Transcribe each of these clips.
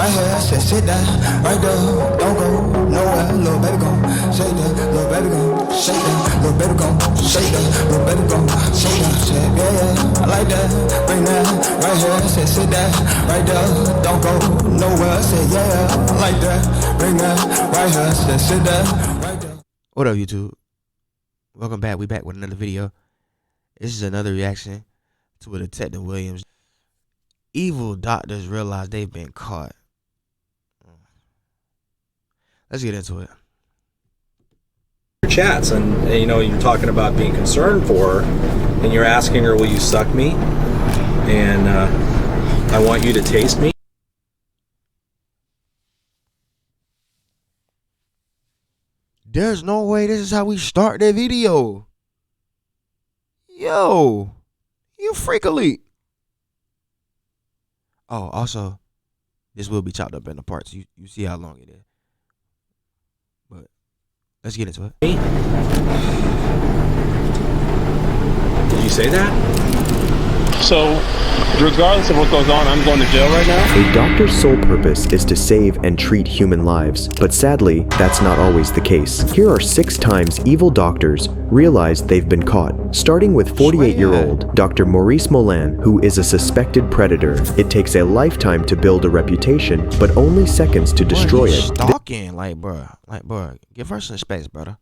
right here, sit down, right there, don't go nowhere, little baby gon' shake that, little baby gon' shake that, little baby gon' shake that, little baby gon' shake that, shit, yeah, I like that, bring that, right here, sit down, right there, don't go nowhere, say yeah, I like that, bring that, right here, sit down, right there. What up, YouTube? Welcome back. We back with another video. This is another reaction to a Detective Williams. Evil doctors realize they've been caught. Let's get into it. Chats, and you know, you're talking about being concerned for her, and you're asking her, will you suck me? And I want you to taste me. There's no way this is how we start the video. Yo, you freak elite. Oh, also, this will be chopped up into parts. You see how long it is. But let's get into it. Did you say that? So, regardless of what goes on, I'm going to jail right now? A doctor's sole purpose is to save and treat human lives, but sadly, that's not always the case. Here are 6 times evil doctors realized they've been caught. Starting with 48-year-old Dr. Maurice Molan, who is a suspected predator. It takes a lifetime to build a reputation, but only seconds to destroy it. Stalking, like, bruh, give her some space, brother.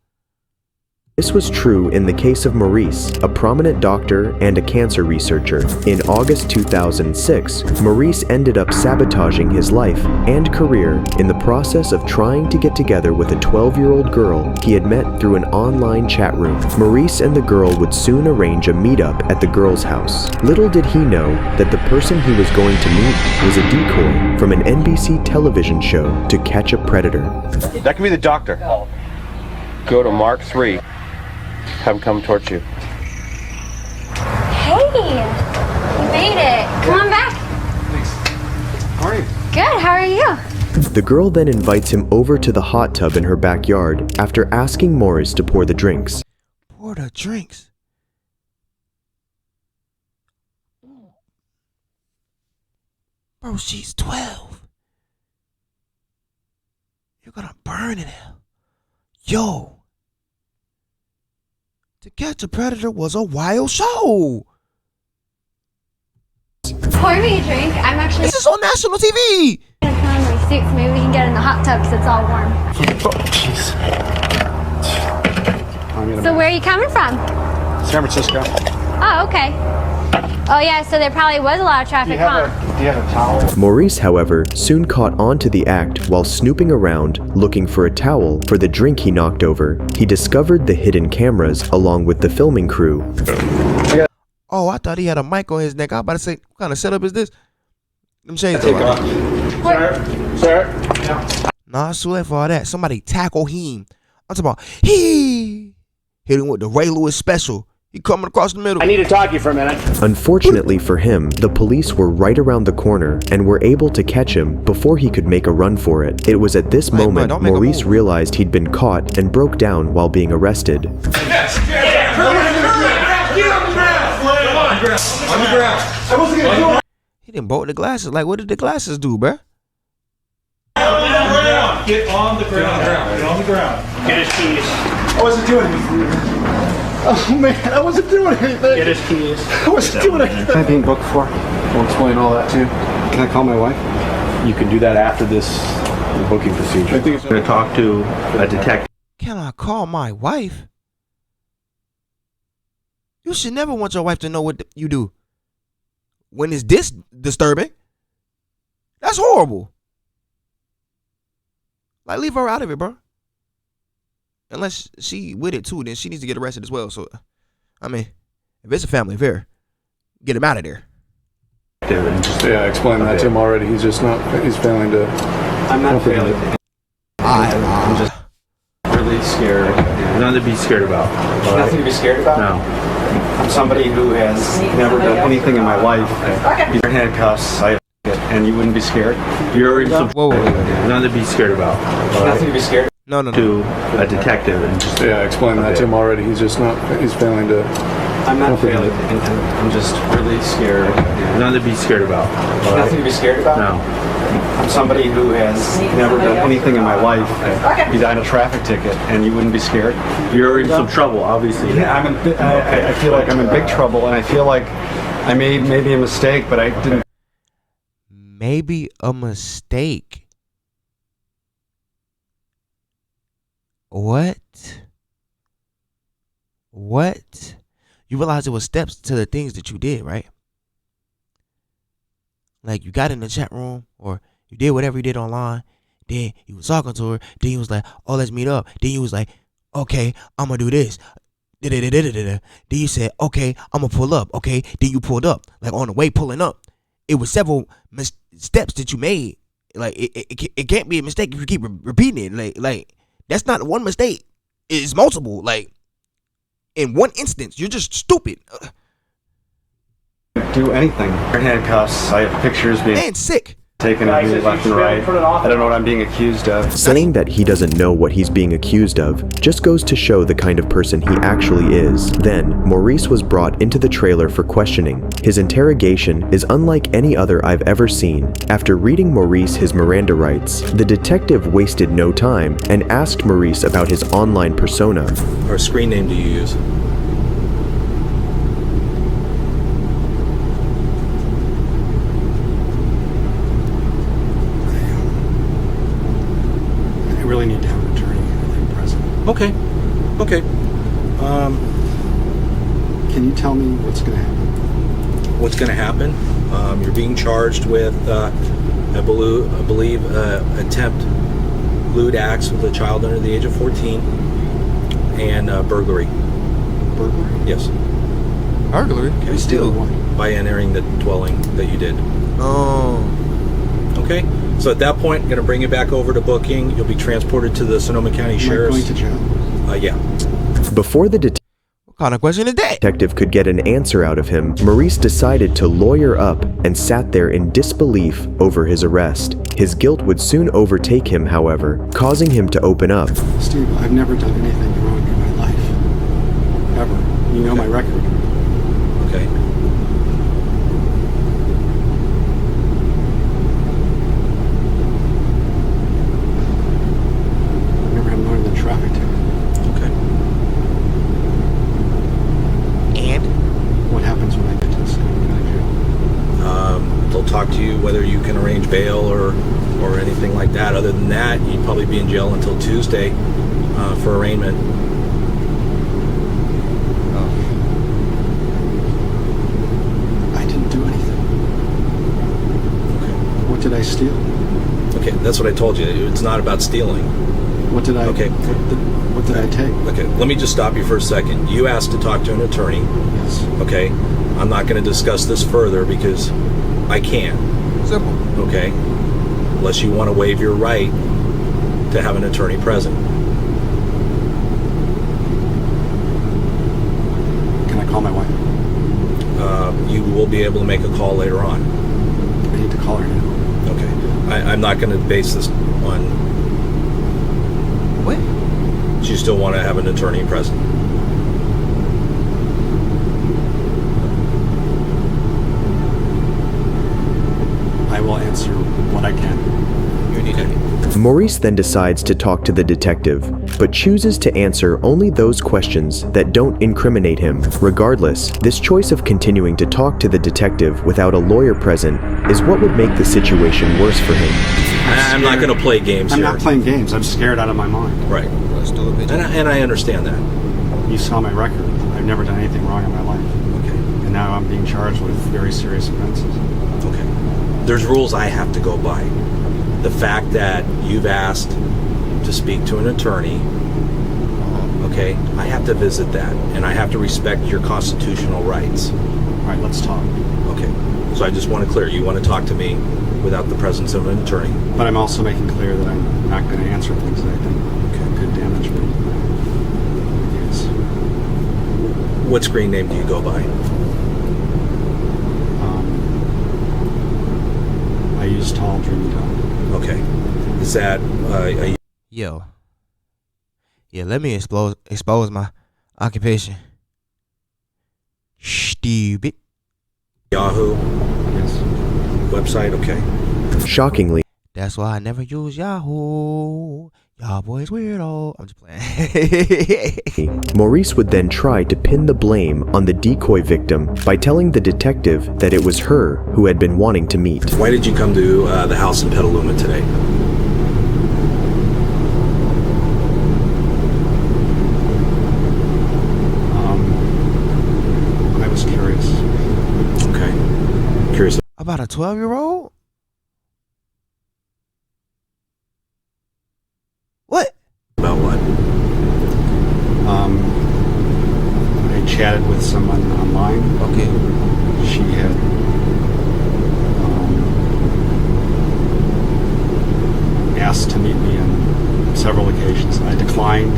This was true in the case of Maurice, a prominent doctor and a cancer researcher. In August 2006, Maurice ended up sabotaging his life and career in the process of trying to get together with a 12-year-old girl he had met through an online chat room. Maurice and the girl would soon arrange a meetup at the girl's house. Little did he know that the person he was going to meet was a decoy from an NBC television show to catch a predator. That could be the doctor. Go to Mark 3. Have him come towards you. Hey, you made it. Come on back. Thanks. How are you? Good, how are you? The girl then invites him over to the hot tub in her backyard after asking Maurice to pour the drinks. Pour the drinks? Bro, she's 12. You're gonna burn in hell. Yo. To Catch a Predator was a wild show. Pour me a drink. I'm actually This is on national TV. gonna put on my suit so maybe we can get in the hot tub because it's all warm. Oh, jeez. So where are you coming from? San Francisco. Oh, okay. Oh yeah, so there probably was a lot of traffic, huh? Do you have a towel? Maurice, however, soon caught on to the act while snooping around looking for a towel for the drink he knocked over. He discovered the hidden cameras along with the filming crew. Oh, I thought he had a mic on his neck. I was about to say, what kind of setup is this? Them shades Take are off. Sir? Yeah. Nah, too late for all that. Somebody tackle him. I'm talking about, he hit him with the Ray Lewis special. He coming across the middle. I need to talk to you for a minute. Unfortunately for him, the police were right around the corner and were able to catch him before he could make a run for it. It was at this moment Maurice realized he'd been caught and broke down while being arrested. Yes! On the ground. I wasn't gonna do it. He didn't bolt the glasses. Like, what did the glasses do, bruh? Get on the ground. Get on the ground. Get his keys. I wasn't doing anything. Oh man, I wasn't doing anything. Get his keys. I wasn't doing anything. Am I being booked for? We'll explain all that to you. Can I call my wife? You can do that after this booking procedure. I think it's going to talk to a detective. Can I call my wife? You should never want your wife to know what you do. When it's this disturbing, that's horrible. Like, leave her out of it, bro. Unless she with it too, then she needs to get arrested as well. So, I mean, if it's a family affair, get him out of there. Yeah, I explained that to him already. He's just not, he's failing to... I'm not failing. I'm just really scared. Nothing to be scared about. Nothing to be scared about? No. I'm somebody who has never done anything in my life. You're in handcuffs, and you wouldn't be scared? You're already Whoa. Nothing to be scared about. Nothing to be scared? No. To a detective. And just Yeah, I explained that to him already. He's just not, he's failing to I'm not failing. I'm just really scared. Nothing to be scared about. Nothing to be scared about? No. I'm somebody who has never done anything in my life besides a traffic ticket, and you wouldn't be scared? You're in some trouble, obviously. Yeah, I feel like I'm in big trouble, and I feel like I made maybe a mistake, but I didn't. Maybe a mistake. What? What? You realize it was steps to the things that you did, right? Like you got in the chat room or you did whatever you did online. Then you was talking to her. Then you was like, oh, let's meet up. Then you was like, okay, I'm going to do this. Then you said, okay, I'm going to pull up. Okay, then you pulled up. Like on the way pulling up. It was several steps that you made. Like it can't be a mistake if you keep repeating it. Like that's not one mistake. It's multiple. Like in one instance, you're just stupid. Do anything. Handcuffs. I have pictures being sick. Taken of me left and right. I don't know what I'm being accused of. Saying that he doesn't know what he's being accused of just goes to show the kind of person he actually is. Then, Maurice was brought into the trailer for questioning. His interrogation is unlike any other I've ever seen. After reading Maurice his Miranda rights, the detective wasted no time and asked Maurice about his online persona. Or screen name do you use? I really need to have an attorney, I think, present. Okay. Can you tell me what's going to happen? What's going to happen? You're being charged with, I believe, attempt lewd acts with a child under the age of 14 and burglary. Burglary? Yes. Burglary? Okay. Steal what? By entering the dwelling that you did. Oh. Okay. So at that point, I'm going to bring you back over to booking. You'll be transported to the Sonoma County Sheriff's. Am I going to jail? Yeah. Before the What kind of question is that? detective could get an answer out of him, Maurice decided to lawyer up and sat there in disbelief over his arrest. His guilt would soon overtake him, however, causing him to open up. Steve, I've never done anything wrong in my life. Ever. You know my record. Okay. I've never had more than a traffic ticket. Okay. And? What happens when I get to the Sonoma County Jail? They'll talk to you whether you can arrange bail or anything like that. Other than that, you'd probably be in jail until Tuesday for arraignment. I didn't do anything. Okay. What did I steal? Okay, that's what I told you. It's not about stealing. What did I? Okay. What did I take? Okay, let me just stop you for a second. You asked to talk to an attorney. Yes. Okay, I'm not going to discuss this further because I can't. Simple. Okay, unless you want to waive your right to have an attorney present. Can I call my wife? You will be able to make a call later on. I need to call her now. Okay, I'm not going to base this on. What? You still want to have an attorney present. I will answer what I can. You need it. Maurice then decides to talk to the detective, but chooses to answer only those questions that don't incriminate him. Regardless, this choice of continuing to talk to the detective without a lawyer present is what would make the situation worse for him. I'm not going to play games I'm here. not playing games. I'm scared out of my mind. Right. And I understand that. You saw my record. I've never done anything wrong in my life. Okay. And now I'm being charged with very serious offenses. Okay. There's rules I have to go by. The fact that you've asked to speak to an attorney, okay, I have to visit that, and I have to respect your constitutional rights. All right, let's talk. Okay. So I just want to clear, you want to talk to me without the presence of an attorney. But I'm also making clear that I'm not going to answer things that I think could damage me. Yes. What screen name do you go by? I use Tall Dreamy Dog. Okay. Is that Yo. Yeah, let me expose my occupation. Stupid. Yahoo Yes. website. Okay. Shockingly, That's why I never use Yahoo. Y'all boys weirdo. I'm just playing. Maurice would then try to pin the blame on the decoy victim by telling the detective that it was her who had been wanting to meet. Why did you come to the house in Petaluma today? I was curious. Okay. Curious. About a 12-year-old? What? About what? I chatted with someone online. Okay. She had asked to meet me on several occasions. I declined.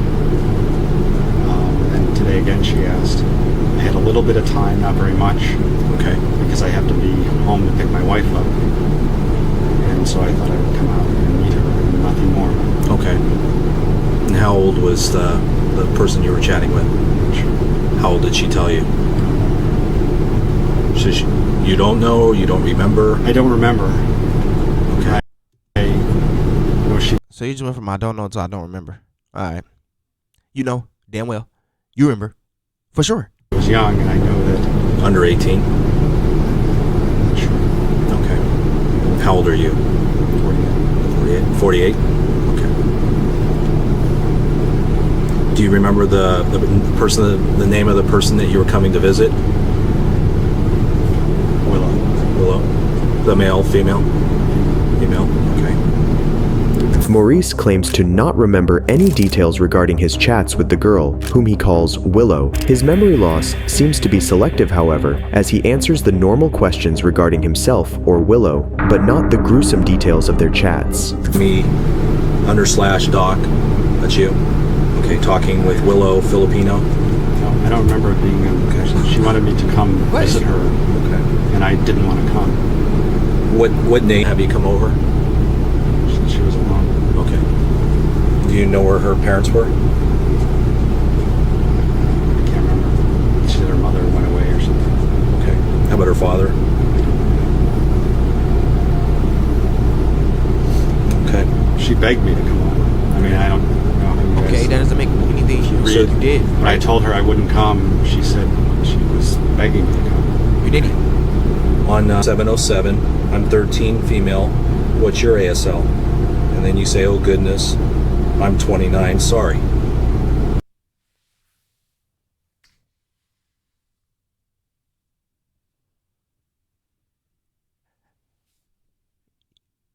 And today again she asked. I had a little bit of time, not very much. Okay. Because I have to be home to pick my wife up. And so I thought I would come out and meet her and nothing more. Okay. And how old was the person you were chatting with? How old did she tell you? You don't know? You don't remember? I don't remember. Okay. I know she... So you just went from I don't know to I don't remember. All right. You know damn well. You remember. For sure. was young, and I know that... Under 18? Not sure. Okay. How old are you? 48. 48? Okay. Do you remember the person, the name of the person that you were coming to visit? Willow. The male, female? Female, okay. Maurice claims to not remember any details regarding his chats with the girl, whom he calls Willow. His memory loss seems to be selective, however, as he answers the normal questions regarding himself or Willow, but not the gruesome details of their chats. Me, /Doc, that's you? Okay, talking with Willow Filipino? No, I don't remember it being... Okay. She wanted me to come visit her, Okay. and I didn't want to come. What name have you come over? She was alone. Okay. Do you know where her parents were? I can't remember. She said her mother went away or something. Okay. How about her father? Okay. She begged me to come over. I mean, I don't know how you guys... Okay, that doesn't make anything she read. You did. When I told her I wouldn't come, she said she was begging me to come. You did it. On 707, I'm 13, female. What's your ASL? And then you say, oh goodness, I'm 29, sorry.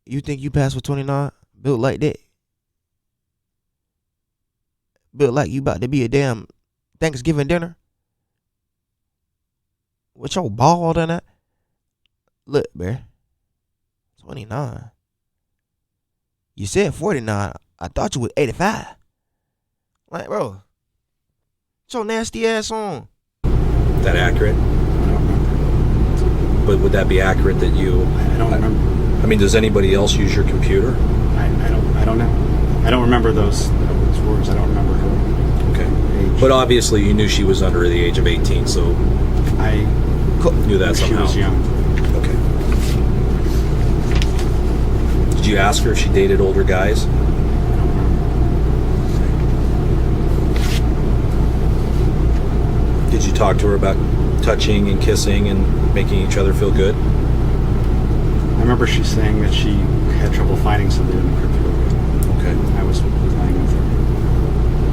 You think you passed for 29? Built like that? Built like you about to be a damn Thanksgiving dinner? With your bald in that? Look, bruh. 29. You said 49. I thought you was 85. Like, bro. What's your nasty ass on? Is that accurate? I don't remember. But would that be accurate that you... I don't remember. I mean, does anybody else use your computer? I don't know. I don't remember those words. I don't remember her Okay. age. But obviously you knew she was under the age of 18, so I knew that she somehow. was young. Okay. Did you ask her if she dated older guys? Did you talk to her about touching and kissing and making each other feel good? I remember she saying that she had trouble finding somebody to make her feel good. Okay. I was playing with her.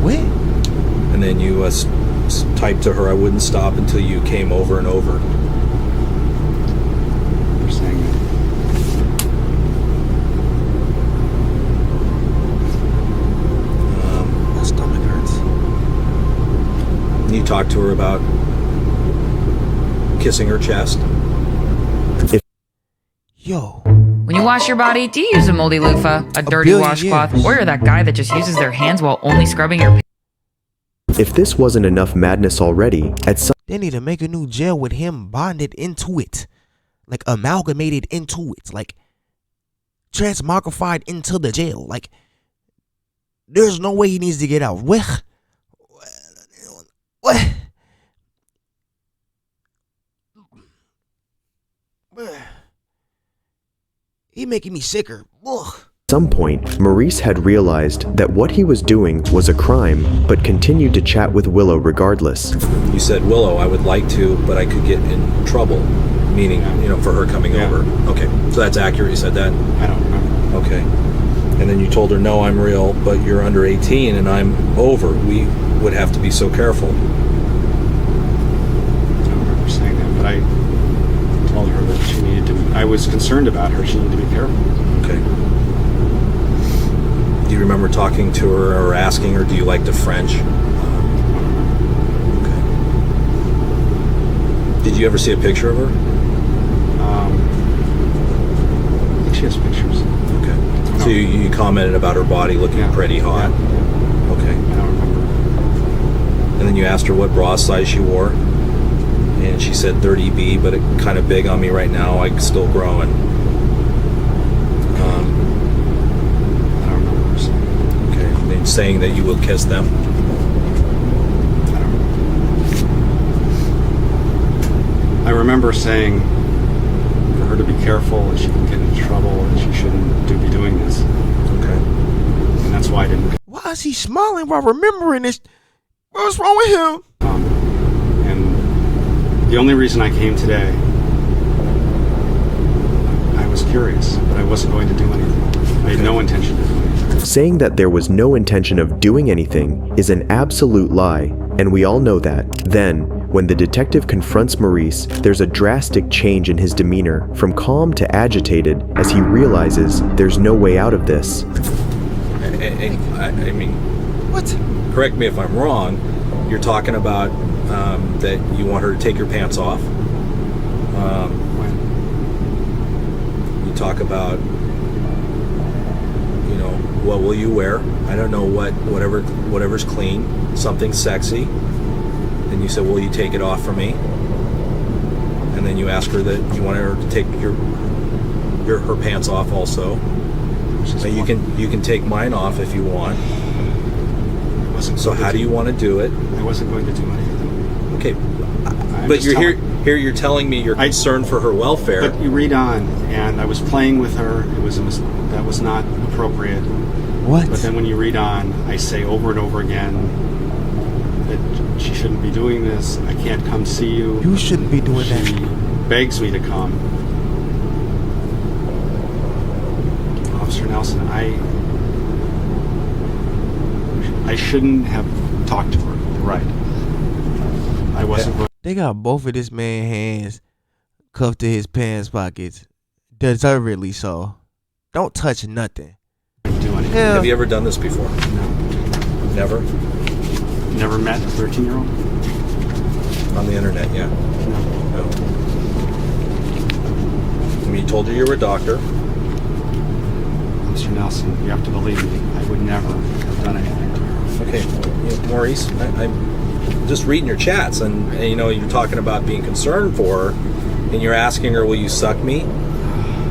What? And then you typed to her, I wouldn't stop until you came over and over. For saying that. My stomach hurts. And you talked to her about kissing her chest. Yo. When you wash your body, do you use a moldy loofah, a dirty billion washcloth, years. or you're that guy that just uses their hands while only scrubbing your... If this wasn't enough madness already, at some They need to make a new jail with him bonded into it. Like amalgamated into it. Like transmogrified into the jail. Like there's no way he needs to get out. What? He making me sicker. Ugh. At some point, Maurice had realized that what he was doing was a crime, but continued to chat with Willow regardless. You said, Willow, I would like to, but I could get in trouble. Meaning, for her coming over. Okay, so that's accurate. You said that? I don't remember. Okay. And then you told her, no, I'm real, but you're under 18 and I'm over. We would have to be so careful. I don't remember saying that, but I told her that she needed to be, I was concerned about her. She needed to be careful. Okay. Do you remember talking to her or asking her, do you like the French? Okay. Did you ever see a picture of her? I think she has pictures. Okay. So you commented about her body looking pretty hot. Yeah. Okay. I don't remember. And then you asked her what bra size she wore. And she said 30B, but it's kind of big on me right now. I'm still growing. I don't remember saying that. Okay. And saying that you will kiss them. I don't remember. I remember saying for her to be careful, that she can get into trouble, and she shouldn't be doing this. Okay. And that's why I didn't. Why is he smiling while remembering this? What's wrong with him? And the only reason I came today, I was curious, but I wasn't going to do anything. I had no intention of doing anything. Saying that there was no intention of doing anything is an absolute lie, and we all know that. Then, when the detective confronts Maurice, there's a drastic change in his demeanor, from calm to agitated, as he realizes there's no way out of this. I mean, what? Correct me if I'm wrong. You're talking about that you want her to take your pants off. You talk about, what will you wear? I don't know, whatever's clean, something sexy. And you said, will you take it off for me? And then you ask her that you want her to take her pants off also. So you can take mine off if you want. So how do you want to do it? I wasn't going to do anything. Okay, but you're here. You're telling me you're concerned for her welfare. But you read on, and I was playing with her. That was not appropriate. What? But then when you read on, I say over and over again that she shouldn't be doing this. I can't come see you. You shouldn't be doing that. She begs me to come. Officer Nelson, I shouldn't have talked to her. You're right. I wasn't. They got both of this man's hands cuffed to his pants pockets. Deservedly so. Don't touch nothing. Do anything. Yeah. Have you ever done this before? No. Never? Never met a 13-year-old? On the internet, yeah. No. I mean, you told her you were a doctor. Mr. Nelson, you have to believe me. I would never have done anything to her. Okay, Maurice, I'm just reading your chats, and you're talking about being concerned for her, and you're asking her, will you suck me?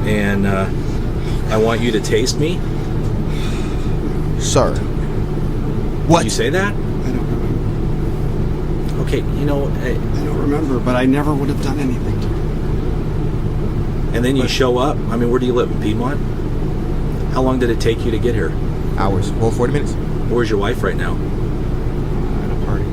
And I want you to taste me? Sir. What? Did you say that? I don't remember. Okay, I don't remember, but I never would have done anything to her. And then you show up. I mean, where do you live? In Piedmont? How long did it take you to get here? Hours. Well, 40 minutes. Where's your wife right now? At a party.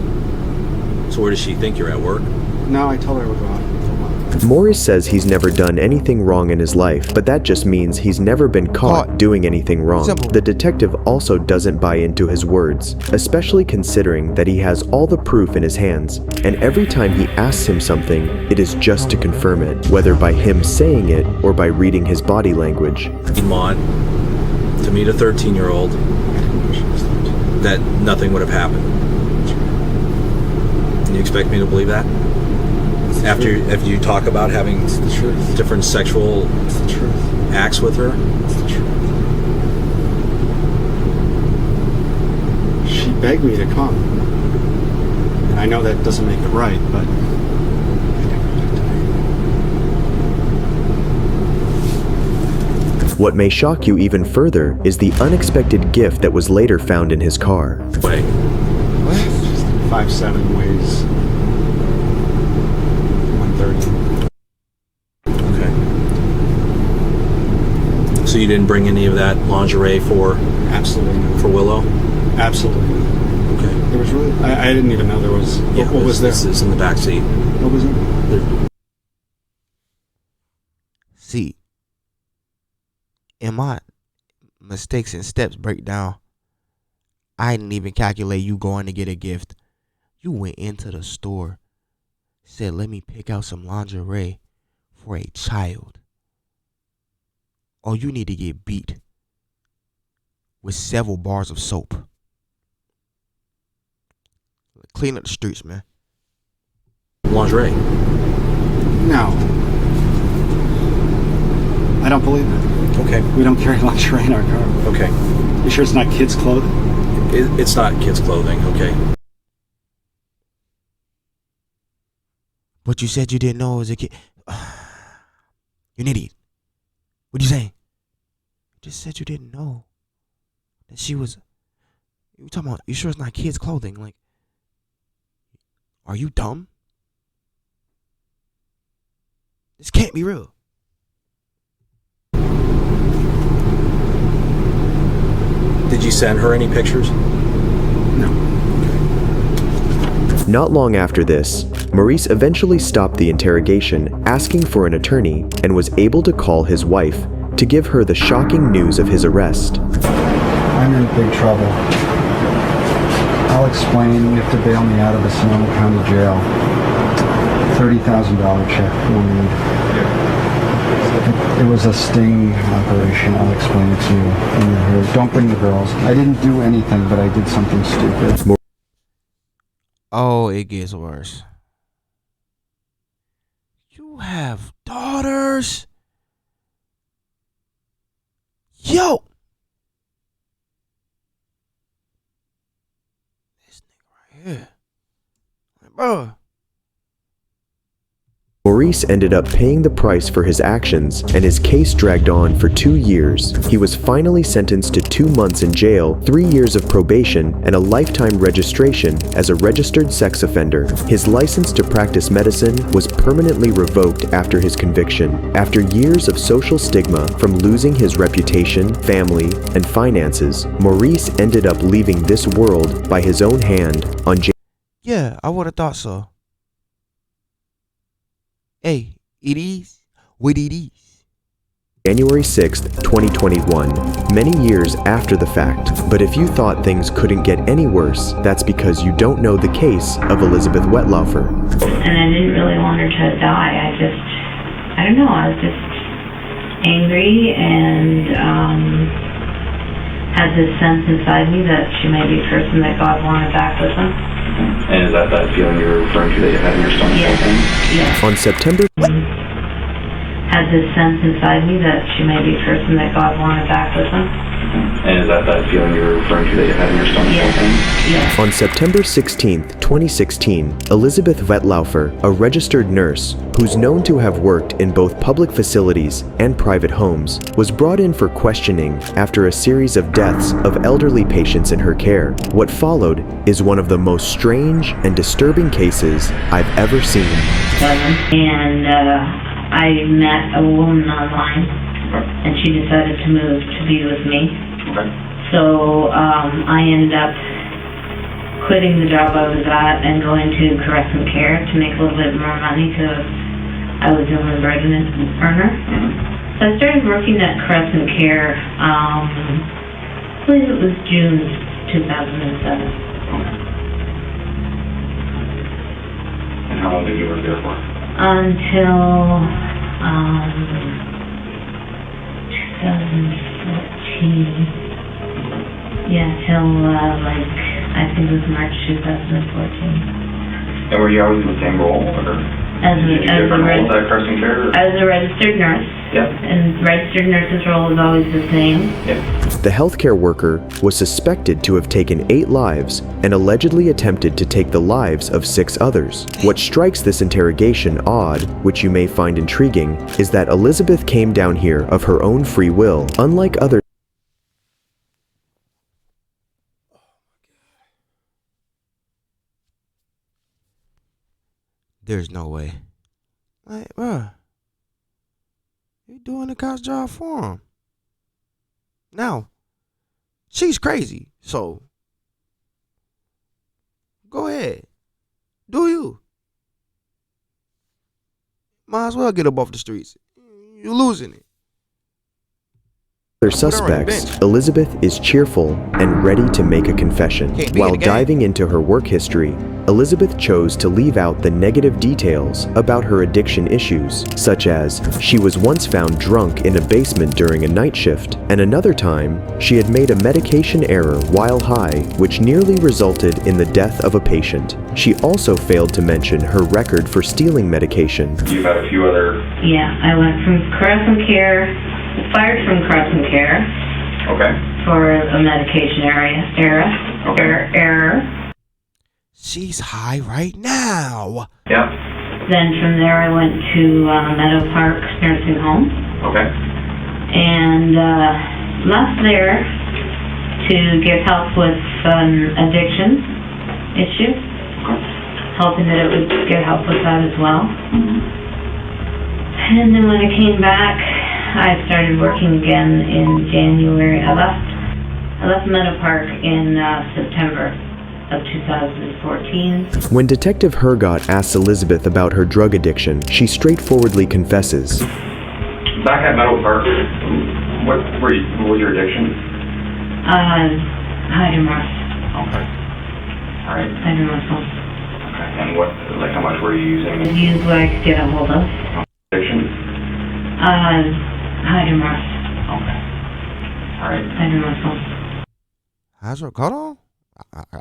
So where does she think you're at work? No, I told her I would go out for a while. Maurice says he's never done anything wrong in his life, but that just means he's never been caught doing anything wrong. Simple. The detective also doesn't buy into his words, especially considering that he has all the proof in his hands, and every time he asks him something, it is just to confirm it, whether by him saying it or by reading his body language. Piedmont to meet a 13-year-old, that nothing would have happened. And you expect me to believe that? After you talk about having different sexual acts with her? It's the truth. She begged me to come. And I know that doesn't make it right, but What may shock you even further is the unexpected gift that was later found in his car. Wait. what? Just 5'7", weighs 130. Okay. So you didn't bring any of that lingerie for Absolutely not. for Willow? Absolutely not. Okay. There was really, I didn't even know there was, what was there? This is in the back seat. What was it? See, in my mistakes and steps breakdown, I didn't even calculate you going to get a gift. You went into the store, said, let me pick out some lingerie for a child. Oh, you need to get beat with several bars of soap. Clean up the streets, man. Lingerie. No. I don't believe it. Okay. We don't carry lingerie in our car. Okay. You sure it's not kids' clothing? It's not kids' clothing. Okay. But you said you didn't know it was a kid. You're an idiot. What'd you say? You just said you didn't know that she was. You talking about? You sure it's not kids' clothing? Like, are you dumb? This can't be real. Did you send her any pictures? No. Not long after this, Maurice eventually stopped the interrogation, asking for an attorney, and was able to call his wife to give her the shocking news of his arrest. I'm in big trouble. I'll explain. You have to bail me out of the Sonoma County Jail. $30,000 check we'll need. It was a sting operation. I'll explain it to you when you're here. Don't bring the girls. I didn't do anything, but I did something stupid. Oh, it gets worse. You have daughters? Yo! This nigga right here. Like, bro. Maurice ended up paying the price for his actions, and his case dragged on for 2 years. He was finally sentenced to 2 months in jail, 3 years of probation, and a lifetime registration as a registered sex offender. His license to practice medicine was permanently revoked after his conviction. After years of social stigma from losing his reputation, family, and finances, Maurice ended up leaving this world by his own hand on January. Yeah, I would have thought so. Hey, it is what it is. January 6th, 2021, many years after the fact. But if you thought things couldn't get any worse, that's because you don't know the case of Elizabeth Wettlaufer. And I didn't really want her to die. I don't know, I was just angry and had this sense inside me that she may be a person that God wanted back with him. And is that feeling you're referring to that you had in your stomach? Yes. On September... Had this sense inside me that she may be a person that God wanted back with him. And is that feeling you're referring to that you had in your stomach? Yes. On September 16th, 2016, Elizabeth Wettlaufer, a registered nurse who's known to have worked in both public facilities and private homes, was brought in for questioning after a series of deaths of elderly patients in her care. What followed is one of the most strange and disturbing cases I've ever seen. And I met a woman online, and she decided to move to be with me. Okay. So I ended up quitting the job I was at and going to Caressant Care to make a little bit more money because I was the only resident earner. So I started working at Caressant Care, I believe it was June 2007. And how long did you work there for? Until 2014. Yeah, till I think it was March 2014. And were you always in the same role, or As different roles at Carson Care? I was a registered nurse. Yep. And registered nurse's role is always the same. Yep. The healthcare worker was suspected to have taken 8 lives and allegedly attempted to take the lives of 6 others. What strikes this interrogation odd, which you may find intriguing, is that Elizabeth came down here of her own free will, unlike other. There's no way. Like, bruh, you doing the cop's job for him. Now, she's crazy, so go ahead. Do you? Might as well get up off the streets. You're losing it. Other suspects, Elizabeth is cheerful and ready to make a confession. While diving into her work history, Elizabeth chose to leave out the negative details about her addiction issues, such as she was once found drunk in a basement during a night shift, and another time she had made a medication error while high, which nearly resulted in the death of a patient. She also failed to mention her record for stealing medication. You've had a few other... Yeah, I went from Crescent Care, fired from Crescent Care. Okay. For a medication error. She's high right now. Yeah. Then from there I went to Meadow Park Nursing Home. Okay. And left there to get help with an addiction issue. Hoping that it would get help with that as well. And then when I came back, I started working again in January. I left Meadow Park in September of 2014. When Detective Hergott asks Elizabeth about her drug addiction, she straightforwardly confesses. Back at Meadow Park, what was your addiction? Hydromorph. Okay. All right. Hydromorphone. Okay. And how much were you using? Use what I could get a hold of. Addiction? Hydromorph. Okay. All right. Hydromorphone. Hydrocodone?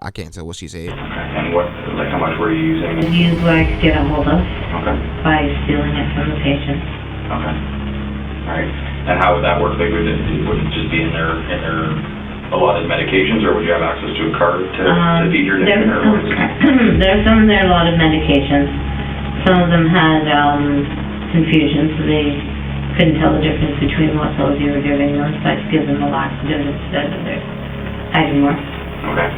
I can't tell what she said. Okay. And how much were you using? Use what I could get a hold of. Okay. By stealing it from the patient. Okay. All right. And how would that work? Like, would it just be in their allotted medications, or would you have access to a card to feed your addiction? There's some of their allotted medications. Some of them had confusion, so they couldn't tell the difference between what pills you were giving them, so I could give them a laxative instead of their hydromorph. Okay.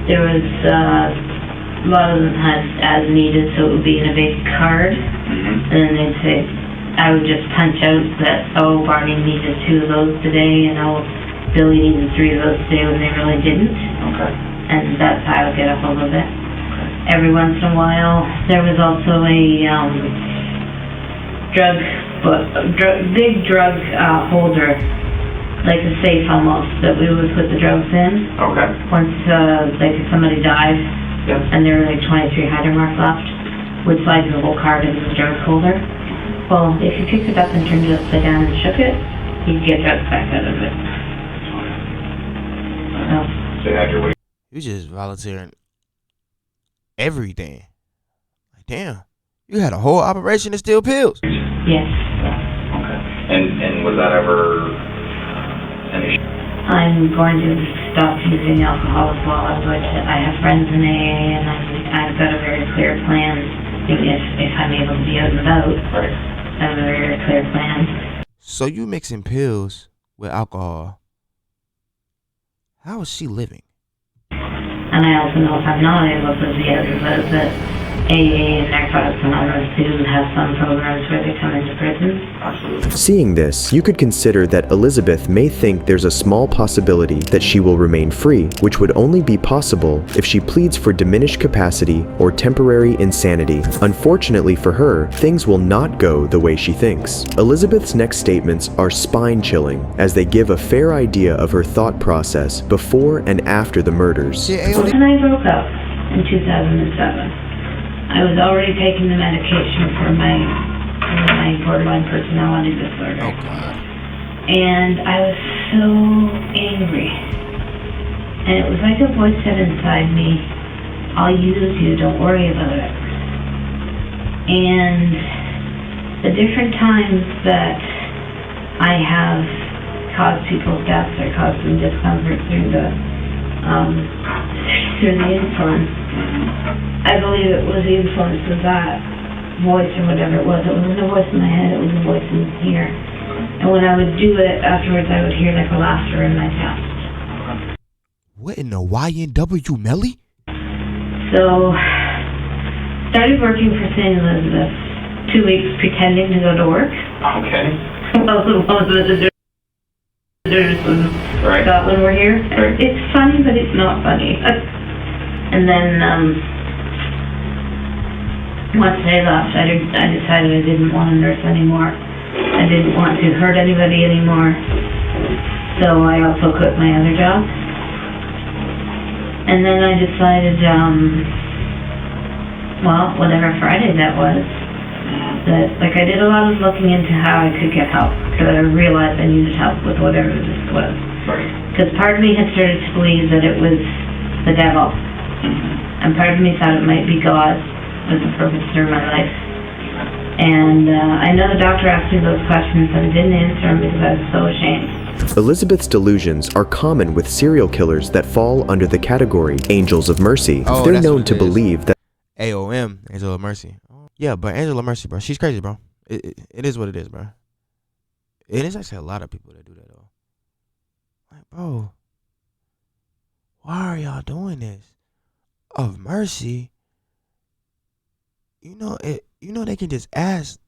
There was a lot of them had as needed, so it would be in a big card, and then they'd say, I would just punch out that, oh, Barney needed 2 of those today, and oh, Billy needed 3 of those today when they really didn't. Okay. And that's how I would get a hold of it. Okay. Every once in a while, there was also a big drug holder, like a safe almost, that we would put the drugs in. Okay. Once, like if somebody died, and there were like 23 hydromorph left, would slide the whole card into the drug holder. Well, if you picked it up and turned it upside down and shook it, you'd get drugs back out of it. So you had your way. You just volunteering everything. Like, damn, you had a whole operation to steal pills. Yes. Okay. And was that ever an issue? I'm going to stop using alcohol as well. I have friends in AA, and I've got a very clear plan. If I'm able to be out and about, right. I have a very clear plan. So you mixing pills with alcohol. How is she living? And I also know if I'm not able to be out and about, that AA and Narcotics Anonymous do have some programs where they come into prison. Absolutely. Seeing this, you could consider that Elizabeth may think there's a small possibility that she will remain free, which would only be possible if she pleads for diminished capacity or temporary insanity. Unfortunately for her, things will not go the way she thinks. Elizabeth's next statements are spine-chilling, as they give a fair idea of her thought process before and after the murders. When I broke up in 2007, I was already taking the medication for my borderline personality disorder. Oh, God. And I was so angry. And it was like a voice said inside me, I'll use you, don't worry about it. And the different times that I have caused people's deaths or caused them discomfort through the influence, I believe it was the influence of that voice or whatever it was. It wasn't a voice in my head, it was a voice in here. And when I would do it, afterwards I would hear like a laughter in my chest. What in the YNW, Melly? So, started working for St. Elizabeth, 2 weeks pretending to go to work. Okay. well, the ones with the visitors in Right. Scotland were here. Right. It's funny, but it's not funny. And then, once they left, I decided I didn't want to nurse anymore. I didn't want to hurt anybody anymore. So I also quit my other job. And then I decided, well, whatever Friday that was, that, like, I did a lot of looking into how I could get help, because I realized I needed help with whatever this was. Right. Because part of me had started to believe that it was the devil, and part of me thought it might be God was the purpose through my life. And I know the doctor asked me those questions, and I didn't answer them because I was so ashamed. Elizabeth's delusions are common with serial killers that fall under the category Angels of Mercy. Oh, They're that's known what to it is. believe that AOM, Angel of Mercy. Yeah, but Angel of Mercy, bro, she's crazy, bro. It is what it is, bro. It is actually a lot of people that do that, though. Like, bro, why are y'all doing this? Of mercy, you know it. You know they can just ask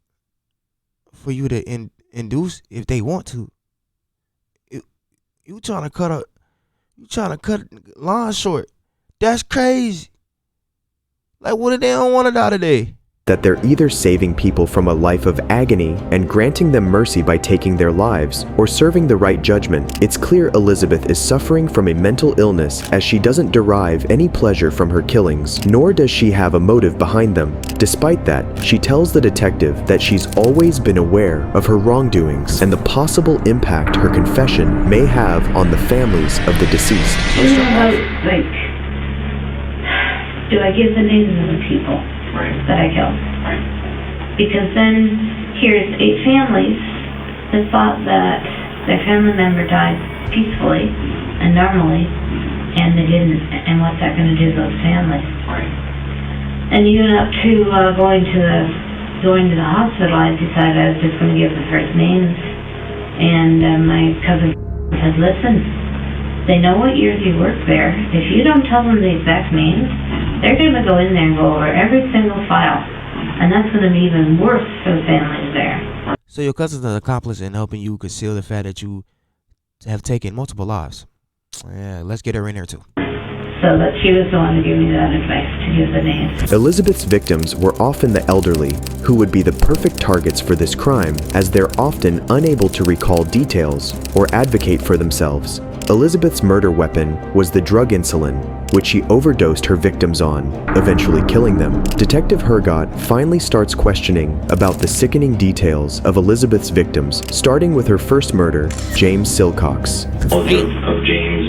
for you to induce if they want to. You trying to cut line short. That's crazy. Like, what if they don't want it out of there? that they're either saving people from a life of agony and granting them mercy by taking their lives, or serving the right judgment. It's clear Elizabeth is suffering from a mental illness, as she doesn't derive any pleasure from her killings, nor does she have a motive behind them. Despite that, she tells the detective that she's always been aware of her wrongdoings and the possible impact her confession may have on the families of the deceased. Like, do I give the names of the people that I killed? Because then here's 8 families that thought that their family member died peacefully and normally, and they didn't. And what's that going to do to those families? And even up to going to the hospital, I decided I was just going to give the first names. And my cousin said, "Listen, they know what years you worked there. If you don't tell them the exact names, they're going to go in there and go over every single file. And that's going to be even worse for the families there." So your cousin's an accomplice in helping you conceal the fact that you have taken multiple lives. Yeah, let's get her in here too. So that she was the one to give me that advice, to give the names. Elizabeth's victims were often the elderly, who would be the perfect targets for this crime, as they're often unable to recall details or advocate for themselves. Elizabeth's murder weapon was the drug insulin, which she overdosed her victims on, eventually killing them. Detective Hergott finally starts questioning about the sickening details of Elizabeth's victims, starting with her first murder, James Silcox. Of James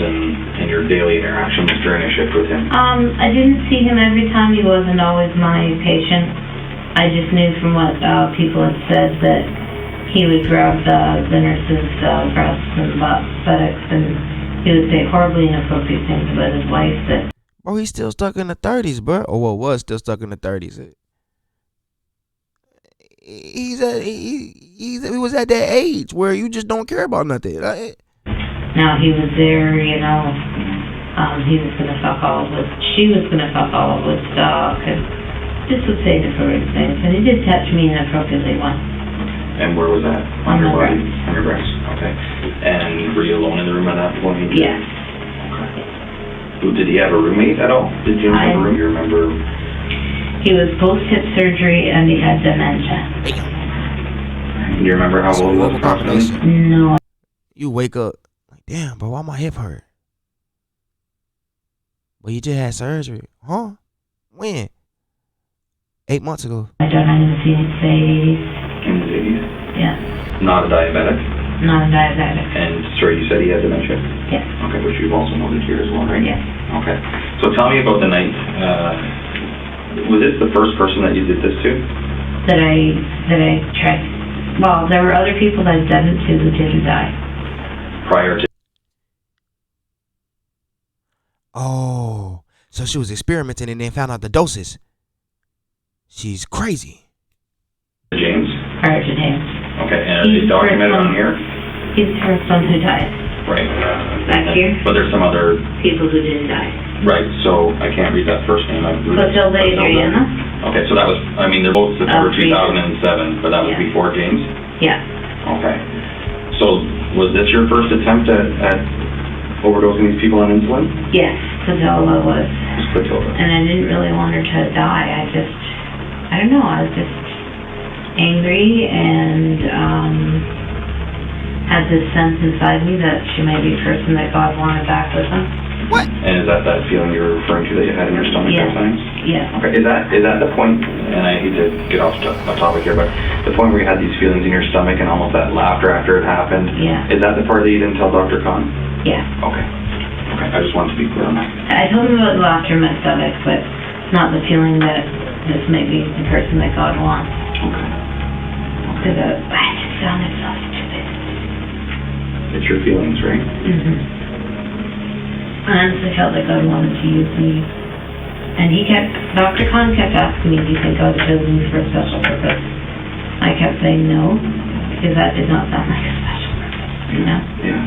and your daily interactions during a shift with him? I didn't see him every time. He wasn't always my patient. I just knew from what people had said that he would grab the nurse's breasts and buttocks, and he would say horribly inappropriate things about his wife. That Bro, he's still stuck in the 30s, bro. Or well, was still stuck in the 30s. He was at that age where you just don't care about nothing. Right? now he was there, you know. He was gonna fuck all with. She was gonna fuck all with stock, and just would say inappropriate things. And he did touch me inappropriately once. And where was that? On your my body? breast. On your breast. Okay. And were you alone in the room at that point? Yes. Okay. Did he have a roommate at all? Did you have a room? You remember? He was post-hip surgery and he had dementia. Do you remember how old he was approximately? No. You wake up like, damn, bro, why my hip hurt? Well, you just had surgery, huh? When? 8 months ago. I don't know, in the 80s. In his 80s? Yeah. Not a diabetic? Not a diabetic. And, sorry, you said he had dementia? Yes. Okay, which you've also noted here as well, right? Yes. Okay. So tell me about the night. Was this the first person that you did this to? That I tried. Well, there were other people that I'd done it to who didn't die. Prior to... Oh, so she was experimenting and then found out the doses. She's crazy. James? Prior to James. Okay, and is it documented on here? He's the first one who died. Right. Back here? But there's some other... People who didn't die. Right, so I can't read that first name. Clotilda Adriana. Okay, so that was, I mean, they're both September 2007, but that was before James? Yeah. Okay. So, was this your first attempt at overdosing these people on insulin? Yes, Clotilda was. Just Clotilda. And I didn't really want her to die. I don't know, I was just angry and had this sense inside me that she might be a person that God wanted back with him. What? And is that feeling you're referring to that you had in your stomach Yes. at times? Yes. Okay, is that the point, and I hate to get off topic here, but the point where you had these feelings in your stomach and almost that laughter after it happened, Yeah. is that the part that you didn't tell Dr. Khan? Yeah. Okay. Okay, I just wanted to be clear on that. I told him about the laughter in my stomach, but not the feeling that this might be the person that God wants. Okay. Because I just found it so stupid. It's your feelings, right? Mm-hmm. I honestly felt like God wanted to use me. And Dr. Khan kept asking me, do you think God chose me for a special purpose? I kept saying no, because that did not sound like a special purpose, you know? Yeah.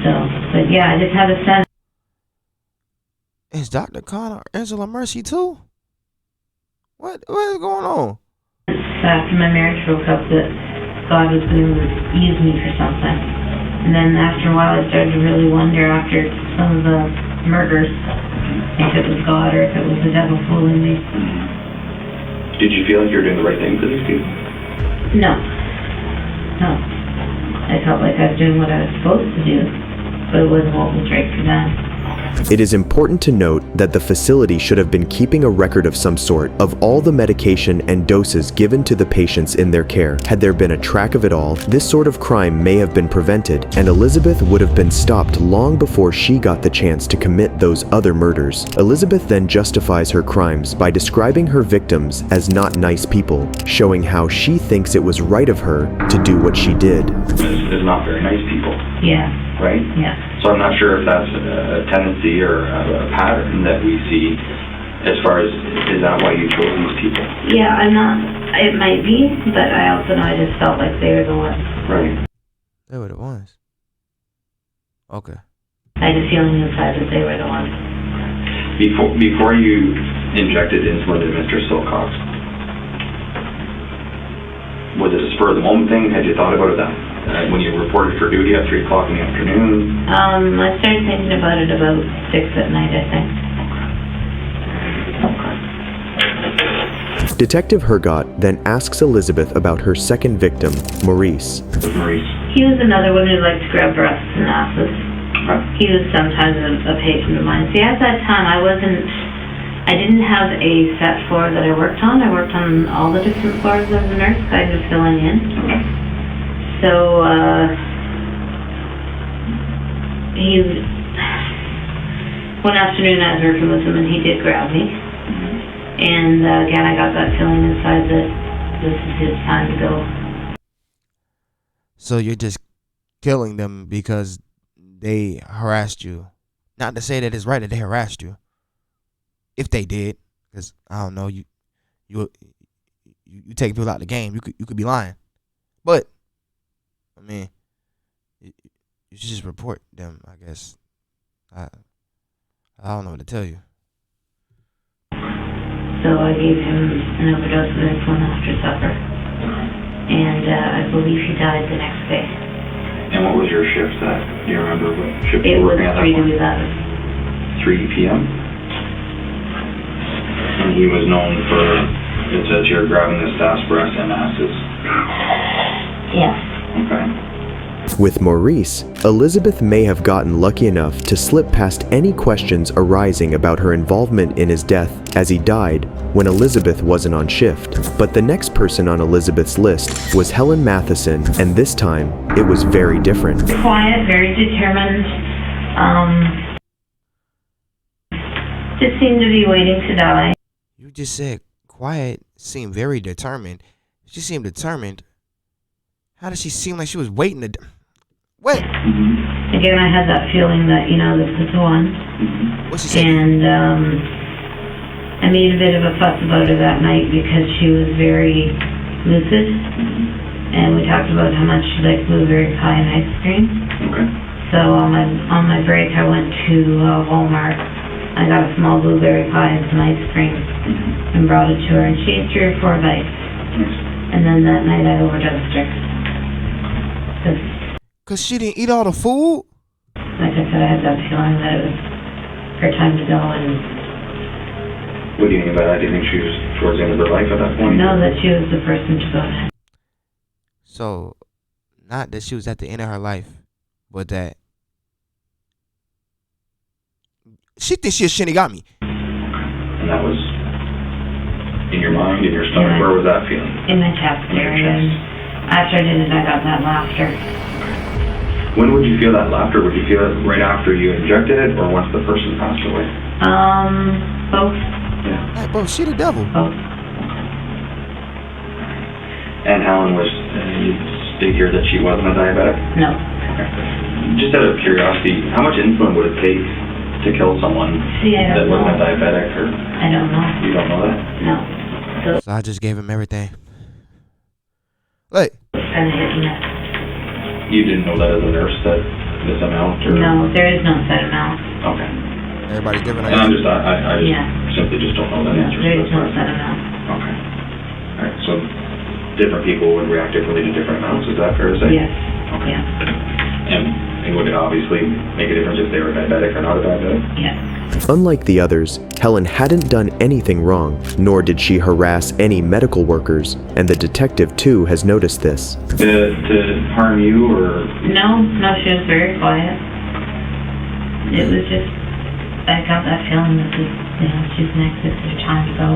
So, but yeah, I just had a sense. Is Dr. Khan or Angela Mercy too? What is going on? After my marriage broke up, that God was going to use me for something. And then after a while, I started to really wonder, after some of the murders, if it was God or if it was the devil fooling me. Did you feel like you were doing the right thing for these people? No. I felt like I was doing what I was supposed to do, but it wasn't what was right for them. It is important to note that the facility should have been keeping a record of some sort of all the medication and doses given to the patients in their care. Had there been a track of it all, this sort of crime may have been prevented, and Elizabeth would have been stopped long before she got the chance to commit those other murders. Elizabeth then justifies her crimes by describing her victims as not nice people, showing how she thinks it was right of her to do what she did. It's not very nice people. Yeah. Right? Yeah. So I'm not sure if that's a tendency or a pattern that we see as far as, is that why you chose these people? Yeah, it might be, but I also know I just felt like they were the ones. Right. They were the ones. Okay. I had a feeling inside that they were the ones. Before you injected insulin to Mr. Silcox, was it a spur of the moment thing? Had you thought about it then? When you reported for duty at 3 o'clock in the afternoon? I started thinking about it about 6 at night, I think. Detective Hergott then asks Elizabeth about her second victim, Maurice. He was another one who liked to grab breasts and asses. He was sometimes a patient of mine. See, at that time, I didn't have a set floor that I worked on. I worked on all the different floors as a nurse, kind of filling in. So, one afternoon I was working with him and he did grab me. And again, I got that feeling inside that this is his time to go. So you're just killing them because they harassed you. Not to say that it's right that they harassed you. If they did, because I don't know, you take people out of the game, you could be lying. But I mean, you should just report them, I guess. I don't know what to tell you. So I gave him an overdose of insulin after supper. And I believe he died the next day. And what was your shift at? Do you remember what shift It you were was working at that 3 to point? 11. 3 p.m.? And he was known for, it says here, grabbing the staff's breast and asses. Yes. Okay. With Maurice, Elizabeth may have gotten lucky enough to slip past any questions arising about her involvement in his death, as he died when Elizabeth wasn't on shift. But the next person on Elizabeth's list was Helen Matheson, and this time, it was very different. Quiet, very determined. Just seemed to be waiting to die. You just said quiet, seemed very determined. She seemed determined. How did she seem like she was waiting to... What? Again, I had that feeling that, this is the one. What's she saying? And I made a bit of a fuss about her that night because she was very lucid. And we talked about how much she liked blueberry pie and ice cream. Okay. So on my break, I went to Walmart. I got a small blueberry pie and some ice cream and brought it to her. And she ate 3 or 4 bites. And then that night I overdosed her. Cause she didn't eat all the food? Like I said, I had that feeling that it was her time to go, and What do you mean by that? Do you think she was towards the end of her life at that point? know that she was the person to go. So, not that she was at the end of her life, but that she thinks she a Shinigami. And that was in your mind, in your stomach. Where was that feeling? In my chest area. And after I did it, I got that laughter. When would you feel that laughter? Would you feel it right after you injected it, or once the person passed away? Both. Yeah. Hey, bro, she the devil. Both. And Helen was, you state here that she wasn't a diabetic? No. Okay. Just out of curiosity, how much insulin would it take to kill someone that wasn't a diabetic? Or I don't know. You don't know that? No. So I just gave him everything. Like, Kind of hit me. You didn't know that as a nurse, that this amount? Or? No, there is no set amount. Okay. Everybody's different. And I just Yeah. simply just don't know that No, answer. there is no set amount. Okay. All right. So different people would react differently to different amounts. Is that fair to say? Yes. Okay. Yeah. And it would obviously make a difference if they were diabetic or not a diabetic? Yeah. Unlike the others, Helen hadn't done anything wrong, nor did she harass any medical workers, and the detective too has noticed this. To harm you or? No, she was very quiet. It was just, I got that feeling that she's next, it's her time to go.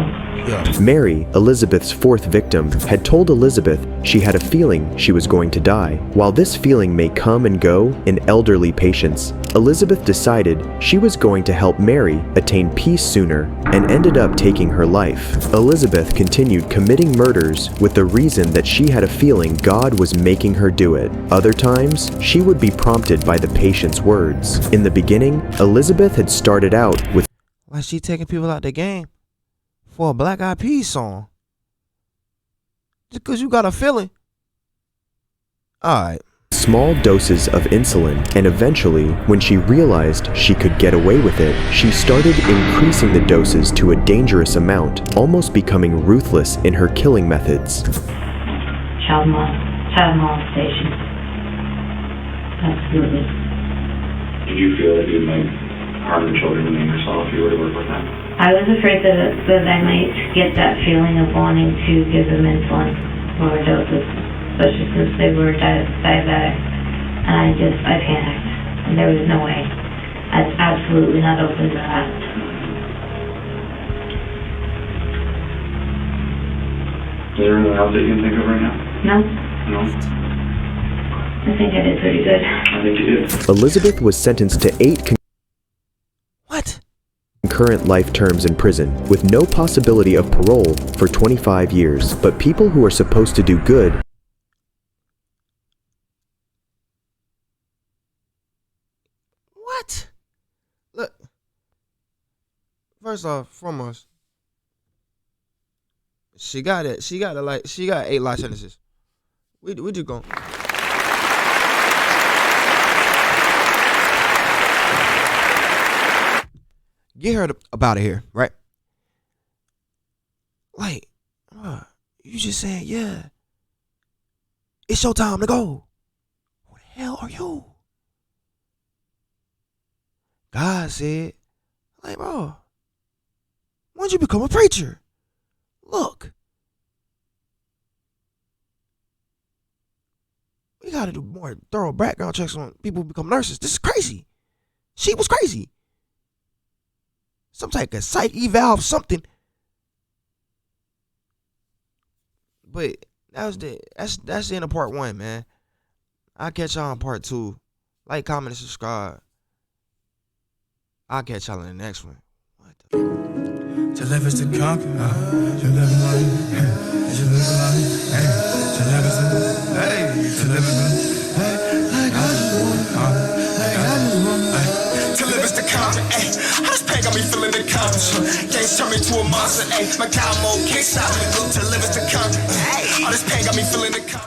Mary, Elizabeth's fourth victim, had told Elizabeth she had a feeling she was going to die. While this feeling may come and go in elderly patients, Elizabeth decided she was going to help Mary attain peace sooner and ended up taking her life. Elizabeth continued committing murders with the reason that she had a feeling God was making her do it. Other times, she would be prompted by the patient's words. In the beginning, Elizabeth had started out with why she taking people out the game for a Black Eyed Peas song? Just because you got a feeling. Alright. small doses of insulin, and eventually, when she realized she could get away with it, she started increasing the doses to a dangerous amount, almost becoming ruthless in her killing methods. Child molestation. Absolutely. Did you feel that you might harm the children and yourself if you were to work with them? I was afraid that I might get that feeling of wanting to give them insulin lower doses, especially since they were diabetic. And I panicked. And there was no way. I was absolutely not open to that. Is there anything else that you can think of right now? No? No? I think I did pretty good. I think you did. Elizabeth was sentenced to 8 What? concurrent life terms in prison, with no possibility of parole for 25 years. But people who are supposed to do good What? Look. First off, foremost, she got 8 life sentences. We just going. Get her up out of here, right? Like, you just saying, yeah, it's your time to go. Who the hell are you? God said, like, bro, when'd you become a preacher? Look, we gotta do more thorough background checks on people who become nurses. This is crazy. She was crazy. Some type of psych eval, something. But that's the end of part 1, man. I'll catch y'all on part 2. Like, comment, and subscribe. I'll catch y'all in the next one. To live is to conquer, to live in life, to live in life, to live is to live is like I just want to live is to conquer, how this pain got me feeling accomplished, can't turn me to a monster, my combo can't stop me, to live is to conquer, all this pain got me feeling accomplished.